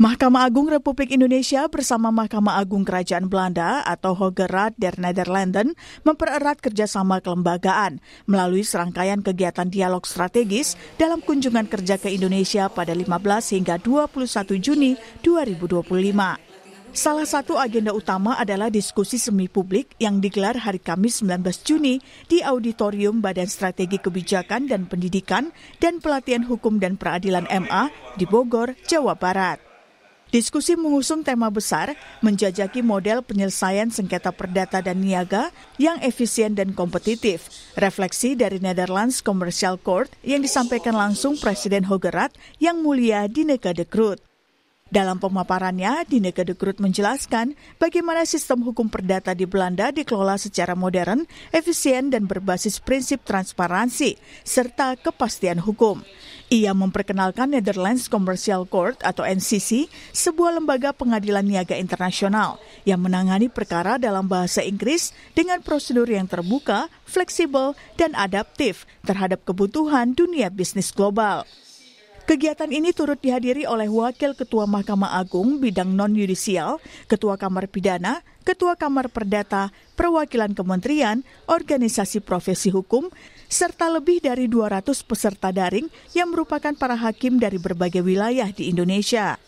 Mahkamah Agung Republik Indonesia bersama Mahkamah Agung Kerajaan Belanda atau Hoge Raad der Nederlanden mempererat kerjasama kelembagaan melalui serangkaian kegiatan dialog strategis dalam kunjungan kerja ke Indonesia pada 15 hingga 21 Juni 2025. Salah satu agenda utama adalah diskusi semi publik yang digelar hari Kamis 19 Juni di Auditorium Badan Strategi Kebijakan dan Pendidikan dan Pelatihan Hukum dan Peradilan MA di Bogor, Jawa Barat. Diskusi mengusung tema besar menjajaki model penyelesaian sengketa perdata dan niaga yang efisien dan kompetitif, refleksi dari Netherlands Commercial Court yang disampaikan langsung Presiden Hoge Raad yang mulia Dineke de Groot. Dalam pemaparannya, Dineke de Groot menjelaskan bagaimana sistem hukum perdata di Belanda dikelola secara modern, efisien dan berbasis prinsip transparansi serta kepastian hukum. Ia memperkenalkan Netherlands Commercial Court atau NCC, sebuah lembaga pengadilan niaga internasional yang menangani perkara dalam bahasa Inggris dengan prosedur yang terbuka, fleksibel, dan adaptif terhadap kebutuhan dunia bisnis global. Kegiatan ini turut dihadiri oleh Wakil Ketua Mahkamah Agung bidang non-yudisial, Ketua Kamar Pidana, Ketua Kamar Perdata, perwakilan kementerian, organisasi profesi hukum, serta lebih dari 200 peserta daring yang merupakan para hakim dari berbagai wilayah di Indonesia.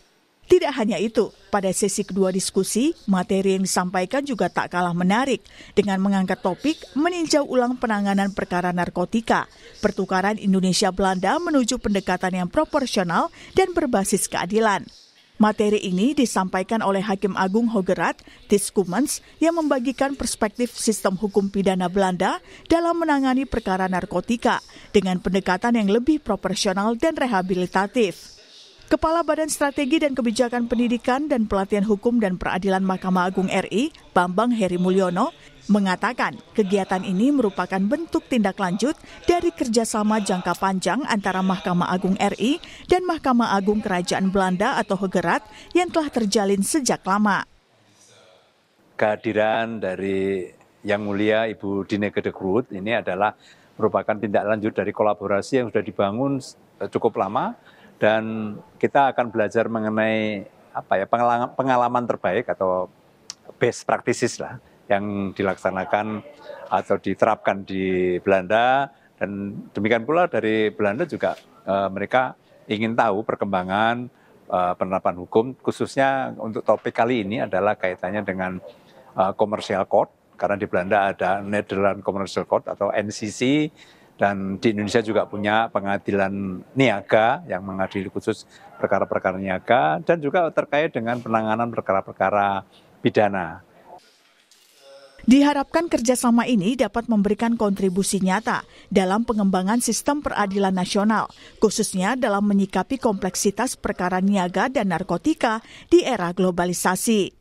Tidak hanya itu, pada sesi kedua diskusi, materi yang disampaikan juga tak kalah menarik dengan mengangkat topik meninjau ulang penanganan perkara narkotika, pertukaran Indonesia-Belanda menuju pendekatan yang proporsional dan berbasis keadilan. Materi ini disampaikan oleh Hakim Agung Hoge Raad, Tis Koemans, yang membagikan perspektif sistem hukum pidana Belanda dalam menangani perkara narkotika dengan pendekatan yang lebih proporsional dan rehabilitatif. Kepala Badan Strategi dan Kebijakan Pendidikan dan Pelatihan Hukum dan Peradilan Mahkamah Agung RI, Bambang Heri Mulyono, mengatakan kegiatan ini merupakan bentuk tindak lanjut dari kerjasama jangka panjang antara Mahkamah Agung RI dan Mahkamah Agung Kerajaan Belanda atau Hoge Raad yang telah terjalin sejak lama. Kehadiran dari Yang Mulia Ibu Dineke de Groot ini adalah merupakan tindak lanjut dari kolaborasi yang sudah dibangun cukup lama. Dan kita akan belajar mengenai pengalaman terbaik atau best practices lah yang dilaksanakan atau diterapkan di Belanda, dan demikian pula dari Belanda juga mereka ingin tahu perkembangan penerapan hukum, khususnya untuk topik kali ini adalah kaitannya dengan Commercial Court, karena di Belanda ada Netherlands Commercial Court atau NCC. Dan di Indonesia juga punya pengadilan niaga yang mengadili khusus perkara-perkara niaga dan juga terkait dengan penanganan perkara-perkara pidana. Diharapkan kerjasama ini dapat memberikan kontribusi nyata dalam pengembangan sistem peradilan nasional, khususnya dalam menyikapi kompleksitas perkara niaga dan narkotika di era globalisasi.